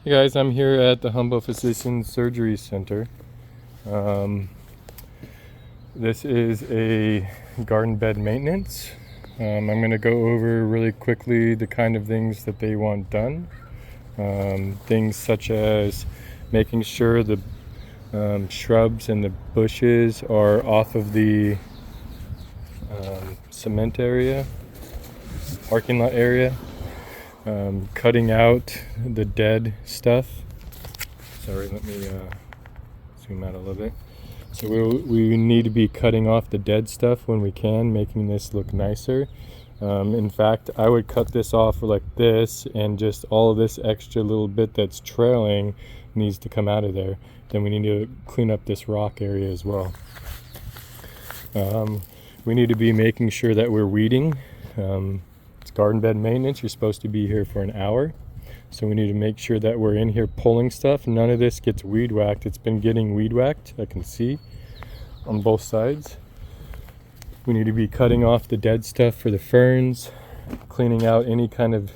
Hey guys, I'm here at the Humboldt Physicians Surgery Center. This is a garden bed maintenance. I'm going to go over really quickly the kind of things that they want done. Things such as making sure the shrubs and the bushes are off of the cement area, parking lot area. Cutting out the dead stuff. Sorry, let me zoom out a little bit. So we need to be cutting off the dead stuff when we can, making this look nicer. In fact, I would cut this off like this, and just all of this extra little bit that's trailing needs to come out of there. Then we need to clean up this rock area as well. We need to be making sure that we're weeding. It's garden bed maintenance. You're supposed to be here for an hour. So we need to make sure that we're in here pulling stuff. None of this gets weed whacked. It's been getting weed whacked, I can see, on both sides. We need to be cutting off the dead stuff for the ferns, cleaning out any kind of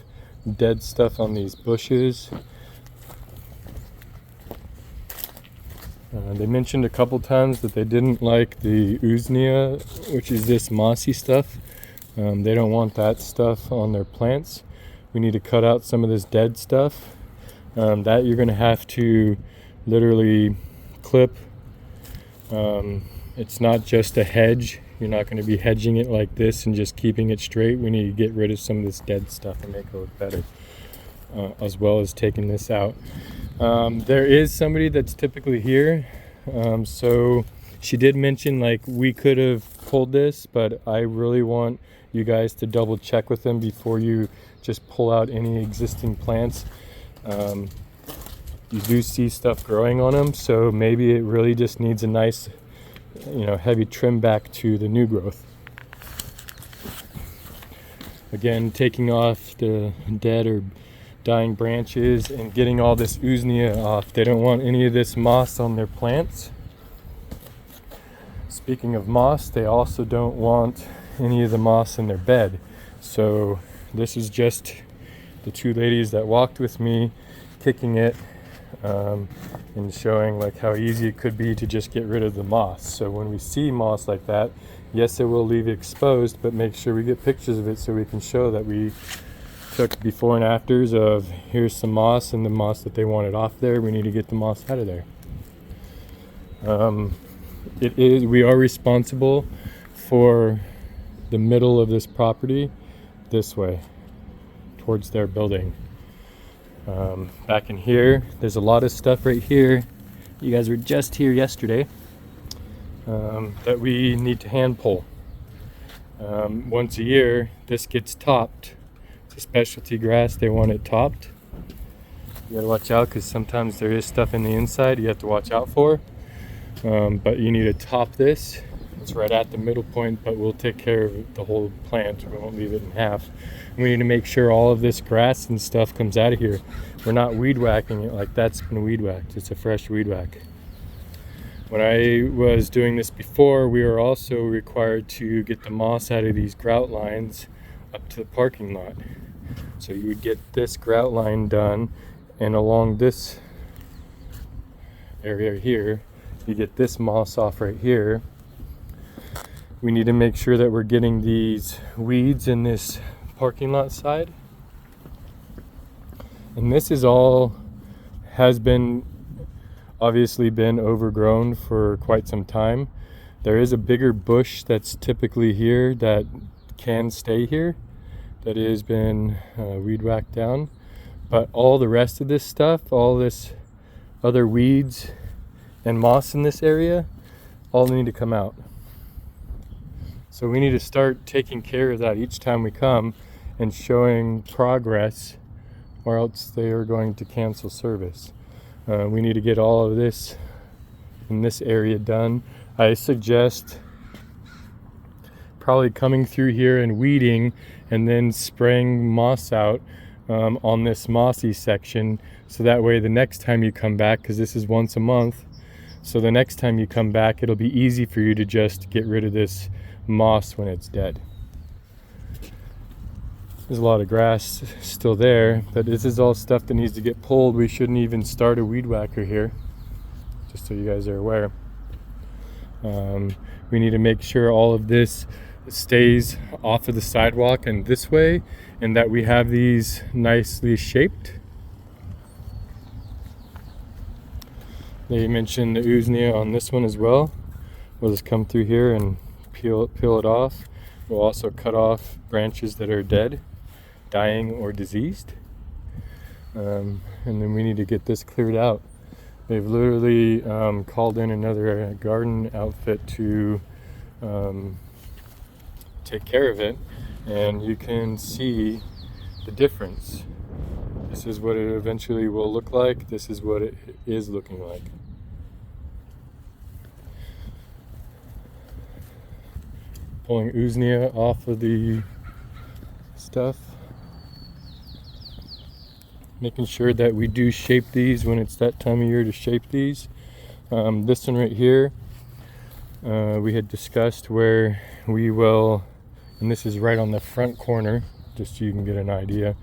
dead stuff on these bushes. They mentioned a couple times that they didn't like the usnea, which is this mossy stuff. They don't want that stuff on their plants. We need to cut out some of this dead stuff. That you're going to have to literally clip. It's not just a hedge. You're not going to be hedging it like this and just keeping it straight. We need to get rid of some of this dead stuff and make it look better, as well as taking this out. There is somebody that's typically here. So she did mention like we could have pulled this, but I really want you guys to double check with them before you just pull out any existing plants. You do see stuff growing on them, so maybe it really just needs a nice, heavy trim back to the new growth. Again, taking off the dead or dying branches and getting all this usnea off. They don't want any of this moss on their plants. Speaking of moss, they also don't want any of the moss in their bed. So this is just the two ladies that walked with me kicking it, and showing like how easy it could be to just get rid of the moss. So when we see moss like that, yes, it will leave it exposed, but make sure we get pictures of it so we can show that we took before and afters of here's some moss, and the moss that they wanted off there, we need to get the moss out of there. We are responsible for the middle of this property this way towards their building. Back in here, there's a lot of stuff right here. You guys were just here yesterday, that we need to hand pull. Once a year, this gets topped. It's a specialty grass. They want it topped. You gotta watch out because sometimes there is stuff in the inside you have to watch out for. But you need to top this. It's right at the middle point, but we'll take care of the whole plant. We won't leave it in half. We need to make sure all of this grass and stuff comes out of here. We're not weed whacking it like that's been weed whacked. It's a fresh weed whack. When I was doing this before, we were also required to get the moss out of these grout lines up to the parking lot. So you would get this grout line done, and along this area here, you get this moss off right here. We need to make sure that we're getting these weeds in this parking lot side. And this is all has been obviously been overgrown for quite some time. There is a bigger bush that's typically here that can stay here, that has been weed whacked down. But all the rest of this stuff, all this other weeds and moss in this area, all need to come out. So we need to start taking care of that each time we come and showing progress, or else they are going to cancel service. We need to get all of this in this area done. I suggest probably coming through here and weeding and then spraying moss out on this mossy section, so that way the next time you come back, because this is once a month, so the next time you come back it'll be easy for you to just get rid of this moss when it's dead. There's a lot of grass still there, but this is all stuff that needs to get pulled. We shouldn't even start a weed whacker here, just so you guys are aware. We need to make sure all of this stays off of the sidewalk and this way, and that we have these nicely shaped. They mentioned the usnea on this one as well. We'll just come through here and peel it off. We'll also cut off branches that are dead, dying, or diseased. And then we need to get this cleared out. They've literally called in another garden outfit to take care of it, and you can see the difference. This is what it eventually will look like. This is what it is looking like. Pulling usnea off of the stuff. Making sure that we do shape these when it's that time of year to shape these. This one right here, we had discussed where we will, and this is right on the front corner, just so you can get an idea,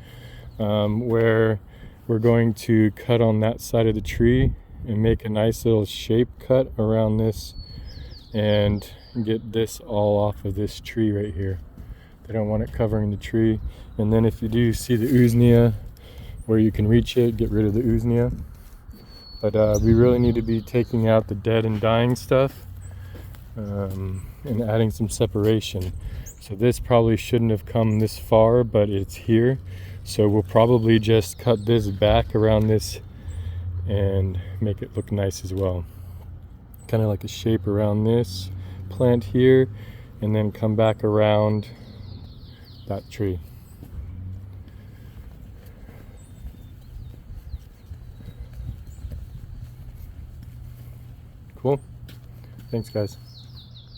where we're going to cut on that side of the tree and make a nice little shape cut around this and get this all off of this tree right here. They don't want it covering the tree. And then if you do see the usnea, where you can reach it, get rid of the usnea. But we really need to be taking out the dead and dying stuff and adding some separation. So this probably shouldn't have come this far, but it's here. So we'll probably just cut this back around this and make it look nice as well. Kind of like a shape around this plant here, and then come back around that tree. Cool. Thanks, guys.